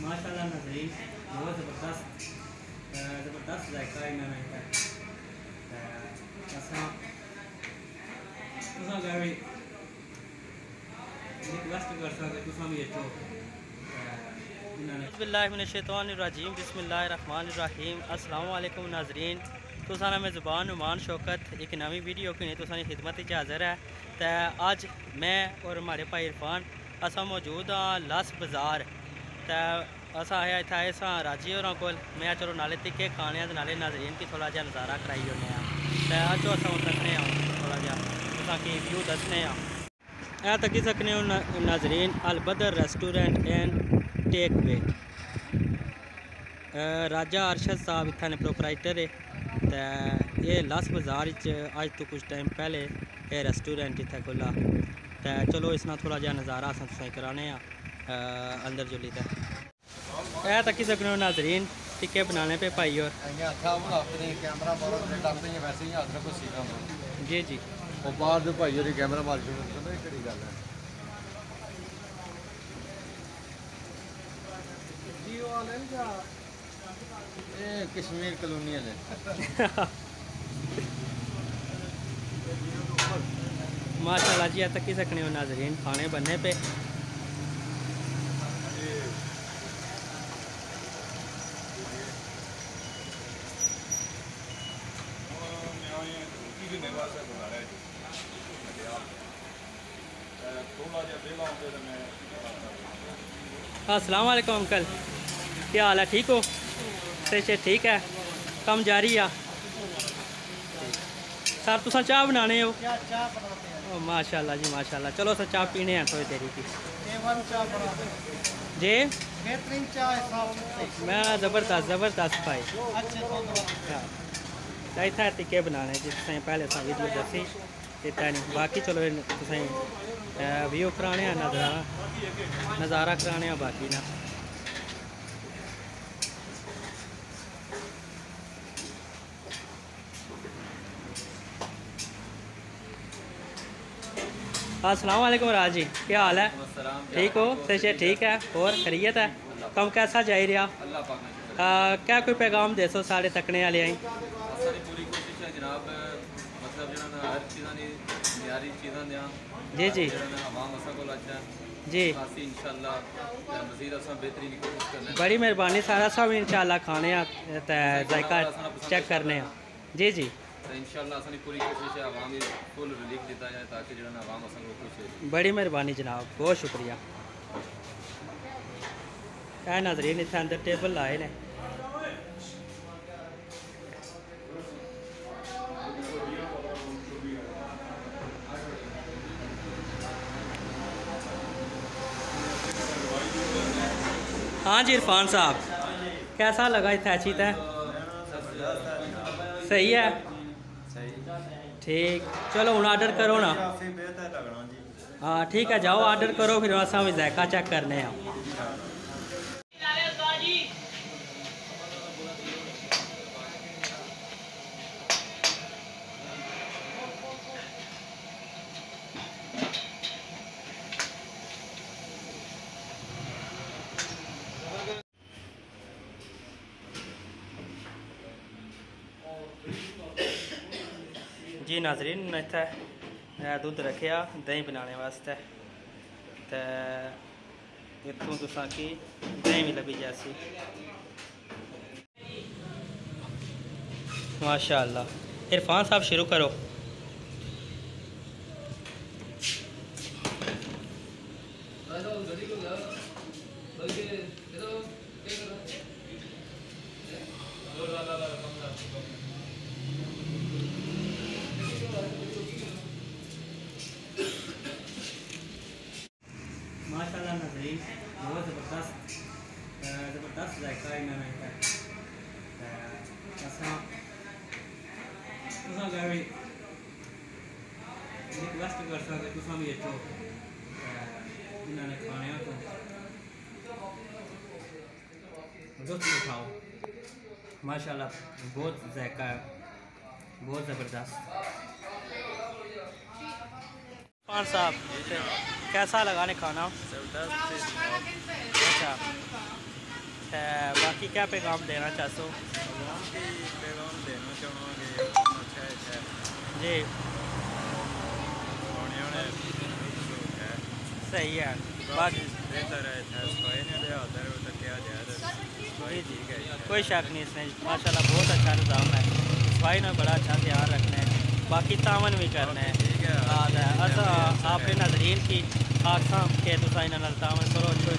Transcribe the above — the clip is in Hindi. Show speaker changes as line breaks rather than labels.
माशाल्लाह नाज़रीन बहुत ज़बरदस्त जायका इन्होंने है। रिक्वेस्ट कर सकते तुम भी इतो बिस्मिल्लाहिर्रहमानिर्रहीम बिस्मिल्लाहिर्रहमानिर्रहीम अस्सलाम वालेकुम नाज़रीन। तो सारा मैं ज़ुबान नुमान शौकत एक नवी वीडियो की तो खिदमत हाज़िर है। तो अज मैं और हमारे भाई इरफान असा मौजूद हाँ लस बाज़ार। तो असा आया इतना आए सा राजी होर को मैं चलो नाले टिक्के खाने नाले नाज़रीन की थोड़ा जहा नज़ारा कराई होने। तो अचो अस तकने थोड़ा जहा कि व्यू दसने ए तकी सकने हो नाज़रीन अल बदर रेस्टोरेंट एंड टेक वे। राजा अरशद साहब इतने प्रोपराइटर है। तो ये लस बाज़ार अज तो कुछ टाइम पहले ये रेस्टोरेंट इतने खुला। तो चलो इसना थोड़ा जहा नज़ारा अस कराने अंदर जुली। तो यह तकी सकने हो नाज़रीन टिक्के बनाने पे भाई और जी जी
बाहर दे भाई और कैमरा मार के गल है कश्मीर कलोनी वाले
माशाल्लाह जी तक ही सकने हो नाज़रीन खाने बनने पे। अस्सलाम वालेकुम अंकल, क्या हाल है? ठीक हो? से ठीक है, कम जारी आ सर। तुसा चाह बनाने हो? माशाल्लाह जी माशाल्लाह। चलो सर चाह पीने हैं थोड़ी देरी की जी। मैं ज़बरदस्त भाई इतना टिक्के बनाने जिस पहले वीडियो दसी इतना नहीं। बाकी चलो व्यू कराने नज़ारा कराने बाकी ना। अस्सलाम वालेकुम राज जी, क्या हाल है? ठीक हो? से ठीक है और खैरियत है? कम कैसा जाई रहा? क्या कोई पैगाम दे सो सारे तकने वाले आई? जी जी जी बड़ी मेहरबानी सारा सब इंशाल्लाह खाने जायका चेक करने जी जी
इंशाल्लाह पूरी कोशिश है आवाम को फुल रिलीफ दिता जाए ताकि जो आवाम को खुश हो।
बड़ी मेहरबानी जनाब, बहुत शुक्रिया। है नाज़रीन इतने अंदर टेबल लाए ने। हाँ जी इरफान साहब, कैसा लगा इतना अच्छी है? सही है ठीक। चलो हूँ आर्डर करो ना। हाँ ठीक है जाओ आर्डर करो फिर असा भी जायका चेक करने हैं। जी नाज़रीन इतना दुध रखा दही बनाने वास्ते। तो इतों तुसा की दही भी लभी जैसी माशाअल्लाह। इरफान साहब शुरू करो। माशाल्लाह नाज़रीन बहुत ज़बरदस्त जायका इन्होंने है। रिक्वेस्ट कर सकते तुम भी इतो इन्होंने खाने तो लुत्फ़ उठाओ। माशाल्लाह बहुत जायका है, बहुत ज़बरदस्त। इरफान साहब कैसा लगा ने खाना? अच्छा की क्या पैगाम देना चाहते हो?
आवाम की पैगाम देना चाहूँगा कि अच्छा है
जी
होने होने है
सही है।
बाकी
बाकी
बेहतर है सफाई ने लिया उधर तो क्या जाए सफाई ठीक है
कोई शक नहीं, इसमें माशाल्लाह बहुत अच्छा निज़ाम है। सफाई में बड़ा अच्छा ध्यान रखना है, बाकी तावन भी करना है।
ठीक है
आपने नाजरीन की आसाम के तुम तावन करो अच्छे